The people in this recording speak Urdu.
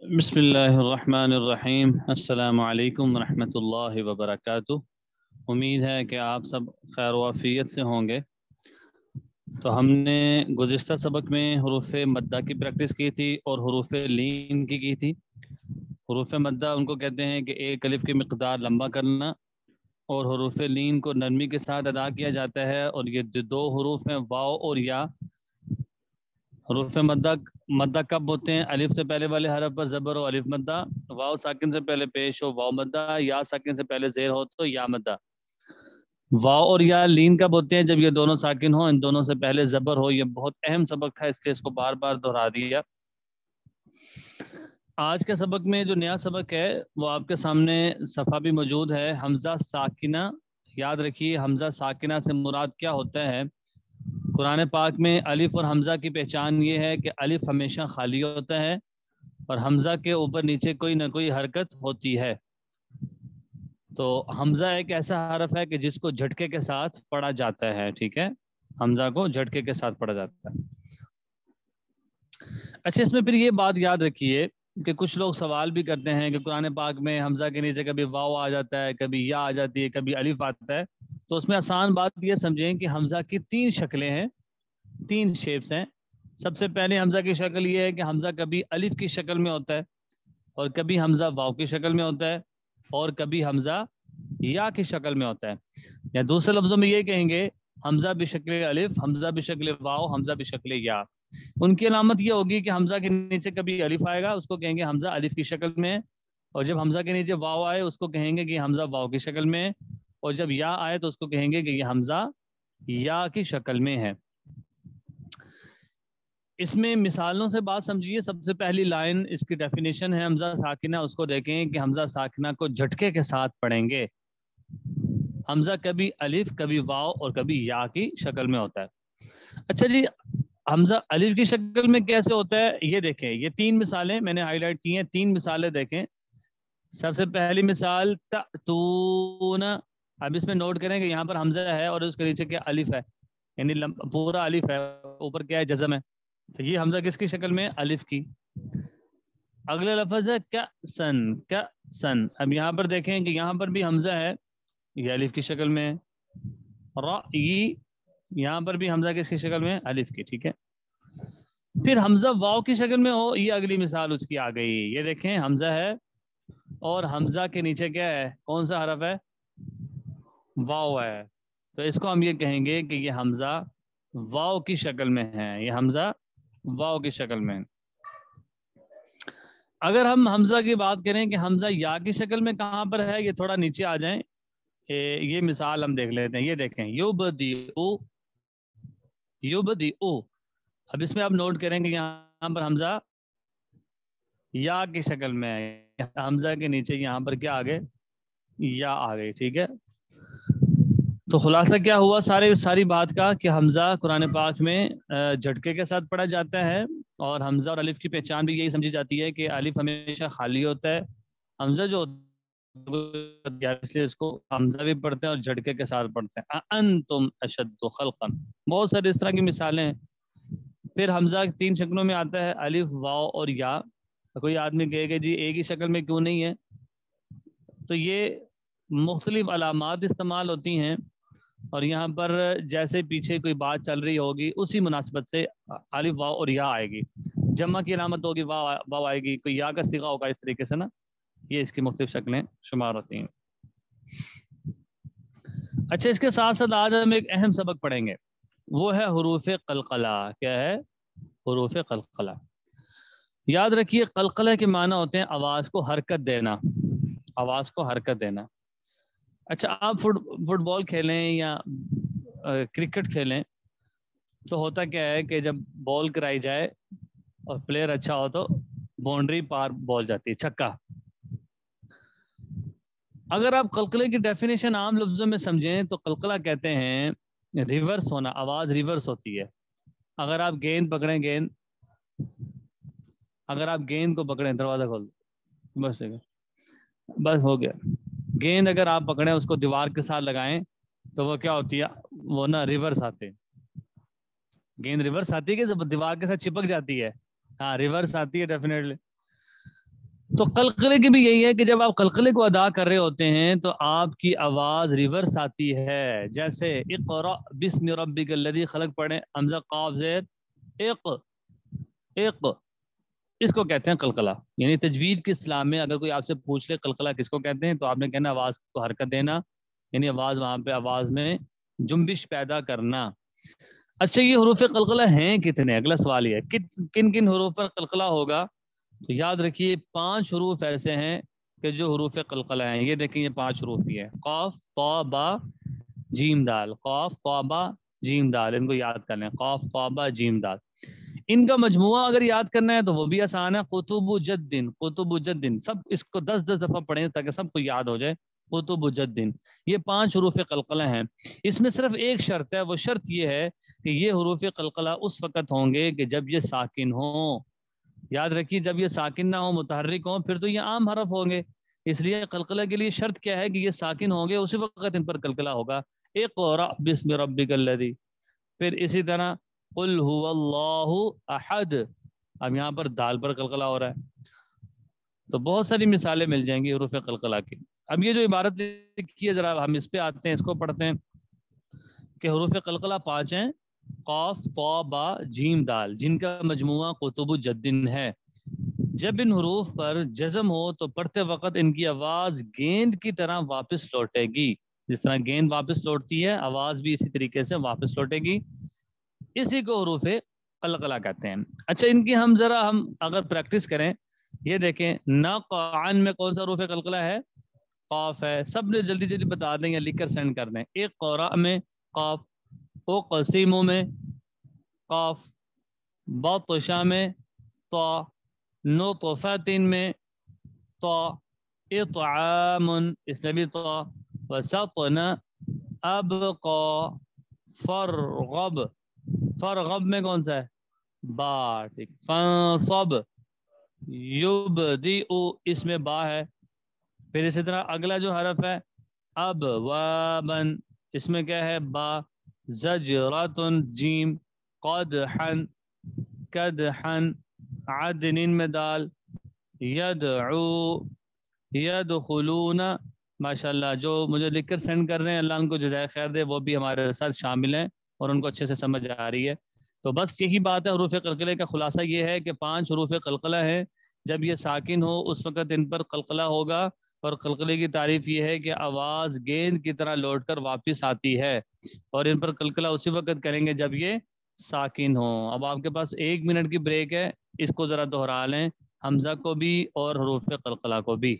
بسم اللہ الرحمن الرحیم السلام علیکم ورحمۃ اللہ وبرکاتہ۔ امید ہے کہ آپ سب خیر و عافیت سے ہوں گے۔ تو ہم نے گزشتہ سبق میں حروف مدہ کی پریکٹس کی تھی اور حروف لین کی تھی۔ حروف مدہ ان کو کہتے ہیں کہ ایک الف کی مقدار لمبا کرنا، اور حروف لین کو نرمی کے ساتھ ادا کیا جاتا ہے، اور یہ جو دو حروف ہیں واو اور یا۔ حروف مدہ کب ہوتے ہیں؟ الف سے پہلے والے حرف پر زبر ہو الف مدہ، واو ساکن سے پہلے پیش ہو واو مدہ، یا ساکن سے پہلے زیر ہو تو یا مدہ۔ واو اور یا لین کب ہوتے ہیں؟ جب یہ دونوں ساکن ہو، ان دونوں سے پہلے زبر ہو۔ یہ بہت اہم سبق تھا، اس لیے اس کو بار بار دہرا دیا۔ آج کے سبق میں جو نیا سبق ہے وہ آپ کے سامنے صفحہ بھی موجود ہے۔ حمزہ ساکنہ، یاد رکھیے حمزہ ساکنہ سے مراد کیا ہوتا ہے۔ قرآن پاک میں الف اور حمزہ کی پہچان یہ ہے کہ الف ہمیشہ خالی ہوتا ہے اور حمزہ کے اوپر نیچے کوئی نہ کوئی حرکت ہوتی ہے۔ تو حمزہ ایک ایسا حرف ہے کہ جس کو جھٹکے کے ساتھ پڑھا جاتا ہے، ٹھیک ہے، حمزہ کو جھٹکے کے ساتھ پڑھا جاتا ہے۔ اچھا، اس میں پھر یہ بات یاد رکھیے کہ کچھ لوگ سوال بھی کرتے ہیں کہ قرآن پاک میں حمزہ کے نیچے کبھی واو آ جاتا ہے، کبھی یا آ جاتی ہے، کبھی الف آتا ہے۔ تو اس میں آسان بات یہ سمجھیں کہ حمزہ کی تین شکلیں ہیں، تین شیپس ہیں۔ سب سے پہلے حمزہ کی شکل یہ ہے کہ حمزہ کبھی الف کی شکل میں ہوتا ہے، اور کبھی حمزہ واو کی شکل میں ہوتا ہے، اور کبھی حمزہ یا کی شکل میں ہوتا ہے۔ یا دوسرے لفظوں میں یہ کہیں گے حمزہ بشکل الف، حمزہ بشکل واو، حمزہ بشکل یا۔ ان کی علامت یہ ہوگی کہ حمزہ کے نیچے کبھی الف آئے گا، اس کو کہیں گے حمزہ الف کی شکل میں ہے، اور جب حمزہ کے نیچے واو آئے اس کو کہیں گے کہ حمزہ واو کی شکل میں ہے، اور جب یا آئے تو اس کو کہیں گے کہ یہ حمزہ یا کی شکل میں ہے۔ اس میں مثالوں سے بات سمجھیے۔ سب سے پہلی لائن اس کی ڈیفینیشن ہے حمزہ ساکنہ، اس کو دیکھیں کہ حمزہ ساکنہ کو جھٹکے کے ساتھ پڑھیں گے۔ حمزہ کبھی الف، کبھی واو اور کبھی یا کی شکل میں ہوتا ہے۔ اچھا جی، حمزہ الف کی شکل میں کیسے ہوتا ہے یہ دیکھیں۔ یہ تین مثالیں میں نے ہائی لائٹ کی ہیں، تین مثالیں دیکھیں۔ سب سے پہلی مثال تأتون۔ اب اس میں نوٹ کریں کہ یہاں پر حمزہ ہے اور اس کے نیچے کیا الف ہے، یعنی پورا الف ہے، اوپر کیا ہے جزم ہے، تو یہ حمزہ کس کی شکل میں؟ الف کی۔ اگلا لفظ ہے کأسن، کأسن۔ اب یہاں پر دیکھیں کہ یہاں پر بھی حمزہ ہے، یہ الف کی شکل میں ہے۔ رأی، یہاں پر بھی حمزہ کس کی شکل میں؟ الف کی، ٹھیک ہے۔ پھر حمزہ واو کی شکل میں ہو، یہ اگلی مثال اس کی آ گئی۔ یہ دیکھیں حمزہ ہے اور حمزہ کے نیچے کیا ہے، کون سا حرف ہے؟ واو ہے، تو اس کو ہم یہ کہیں گے کہ یہ حمزہ واو کی شکل میں ہے، یہ حمزہ واو کی شکل میں۔ اگر ہم حمزہ کی بات کریں کہ حمزہ یا کی شکل میں کہاں پر ہے، یہ تھوڑا نیچے آ جائیں، یہ مثال ہم دیکھ لیتے ہیں۔ یہ دیکھیں یبدئ، یبدئ۔ اب اس میں آپ نوٹ کریں کہ یہاں پر حمزہ یا کی شکل میں ہے، حمزہ کے نیچے یہاں پر کیا آ گئے؟ یا آ گئی، ٹھیک ہے۔ تو خلاصہ کیا ہوا ساری بات کا کہ حمزہ قرآن پاک میں جھٹکے کے ساتھ پڑھا جاتا ہے، اور حمزہ اور الف کی پہچان بھی یہی سمجھی جاتی ہے کہ الف ہمیشہ خالی ہوتا ہے، حمزہ جو اس لیے اس کو حمزہ بھی پڑھتے ہیں اور جھٹکے کے ساتھ پڑھتے ہیں۔ انتم اشد خلقا، بہت سارے اس طرح کی مثالیں ہیں۔ پھر حمزہ تین شکلوں میں آتا ہے، الف، واو اور یا۔ کوئی آدمی کہے کہ جی ایک ہی شکل میں کیوں نہیں ہے، تو یہ مختلف علامات استعمال ہوتی ہیں، اور یہاں پر جیسے پیچھے کوئی بات چل رہی ہوگی اسی مناسبت سے الف، واو اور یا آئے گی۔ جمع کی علامت ہوگی واو آئے گی، کوئی یا کا صیغہ ہوگا، اس طریقے سے نا یہ اس کی مختلف شکلیں شمار ہوتی ہیں۔ اچھا، اس کے ساتھ ساتھ آج ہم ایک اہم سبق پڑھیں گے، وہ ہے حروف قلقلہ۔ کیا ہے؟ حروف قلقلہ۔ یاد رکھیے قلقلہ کے معنی ہوتے ہیں آواز کو حرکت دینا، آواز کو حرکت دینا۔ اچھا، آپ فٹ بال کھیلیں یا کرکٹ کھیلیں تو ہوتا کیا ہے کہ جب بال کرائی جائے اور پلیئر اچھا ہو تو باؤنڈری پار بال جاتی ہے، چھکا۔ اگر آپ قلقلے کی ڈیفینیشن عام لفظوں میں سمجھیں تو قلقلہ کہتے ہیں ریورس ہونا، آواز ریورس ہوتی ہے۔ اگر آپ گیند پکڑیں، اگر آپ گیند کو پکڑیں، دروازہ کھول دو، بس ہو گیا۔ گیند اگر آپ پکڑیں اس کو دیوار کے ساتھ لگائیں تو وہ کیا ہوتی ہے؟ وہ نا ریورس آتے ہیں۔ گیند ریورس آتی ہے کہ دیوار کے ساتھ چپک جاتی ہے؟ ہاں ریورس آتی ہے ڈیفینیٹلی۔ تو قلقلے کی بھی یہی ہے کہ جب آپ قلقلے کو ادا کر رہے ہوتے ہیں تو آپ کی آواز ریورس آتی ہے، جیسے اقرأ بسم ربک الذی خلق پڑھیں، حمزہ قاف زیر اق، اق، اس کو کہتے ہیں قلقلہ۔ یعنی تجوید کی اصطلاح میں اگر کوئی آپ سے پوچھ لے قلقلہ کس کو کہتے ہیں تو آپ نے کہنا آواز کو حرکت دینا، یعنی آواز وہاں پہ آواز میں جنبش پیدا کرنا۔ اچھا یہ حروف قلقلہ ہیں کتنے؟ اگلا سوال یہ ہے کن کن حروف پر قلقلہ ہوگا؟ تو یاد رکھیے 5 حروف ایسے ہیں کہ جو حروف قلقلہ ہیں، یہ دیکھیں یہ 5 حروف ہی ہے، قاف طا با جیم دال، قاف طا با جیم دال، ان کو یاد کر لیں، قاف طا با جیم دال۔ ان کا مجموعہ اگر یاد کرنا ہے تو وہ بھی آسان ہے، قطب جدن، قطب جدن، سب اس کو 10 دفعہ پڑھیں تاکہ سب کو یاد ہو جائے، قطب جدن۔ یہ 5 حروف قلقلہ ہیں۔ اس میں صرف ایک شرط ہے، وہ شرط یہ ہے کہ یہ حروف قلقلہ اس وقت ہوں گے کہ جب یہ ساکن ہوں۔ یاد رکھیے جب یہ ساکن نہ ہو، متحرک ہوں، پھر تو یہ عام حرف ہوں گے۔ اس لیے قلقلہ کے لیے شرط کیا ہے کہ یہ ساکن ہوں گے، اسی وقت ان پر قلقلہ ہوگا۔ اقرأ بسم ربک الذی، پھر اسی طرح قل هو اللہ احد، اب یہاں پر دال پر قلقلہ ہو رہا ہے۔ تو بہت ساری مثالیں مل جائیں گی حروف قلقلہ کی۔ اب یہ جو عبارت لکھی ہے ذرا ہم اس پہ آتے ہیں، اس کو پڑھتے ہیں کہ حروف قلقلہ 5 ہیں، قاف طا با جیم دال، جن کا مجموعہ قطب جدن ہے۔ جب ان حروف پر جزم ہو تو پڑھتے وقت ان کی آواز گیند کی طرح واپس لوٹے گی، جس طرح گیند واپس لوٹتی ہے آواز بھی اسی طریقے سے واپس لوٹے گی، اسی کو حروف قلقلہ کہتے ہیں۔ اچھا ان کی ہم اگر پریکٹس کریں، یہ دیکھیں نقعن میں کون سا حروف قلقلہ ہے؟ قاف ہے، سب نے جلدی جلدی بتا دیں یا لکھ کر سینڈ کر دیں۔ ایک قرأ میں قاف، او قسیموں میں قاف، بطشا میں طا، نطفتن میں طا، اطعام اس میں بھی طا، وسطن، ابقا، فرغب، فرغب میں کون سا ہے؟ با، ٹھیک، فانصب، یبدئ اس میں با ہے۔ پھر اسی طرح اگلا جو حرف ہے اب وابن، اس میں کیا ہے؟ با، زجراتن جیم، قدحن، کدحن، عدن میں دال، یدعو، یدخلون، ماشاءاللہ جو مجھے لکھ کر سینڈ کر رہے ہیں اللہ ان کو جزائے خیر دے، وہ بھی ہمارے ساتھ شامل ہیں اور ان کو اچھے سے سمجھ آ رہی ہے۔ تو بس یہی بات ہے، حروف قلقلے کا خلاصہ یہ ہے کہ 5 حروف قلقلہ ہیں، جب یہ ساکن ہو اس وقت ان پر قلقلہ ہوگا، اور قلقلے کی تعریف یہ ہے کہ آواز گیند کی طرح لوٹ کر واپس آتی ہے، اور ان پر قلقلہ اسی وقت کریں گے جب یہ ساکن ہو۔ اب آپ کے پاس 1 منٹ کی بریک ہے، اس کو ذرا دہرا لیں، حمزہ کو بھی اور حروف قلقلہ کو بھی۔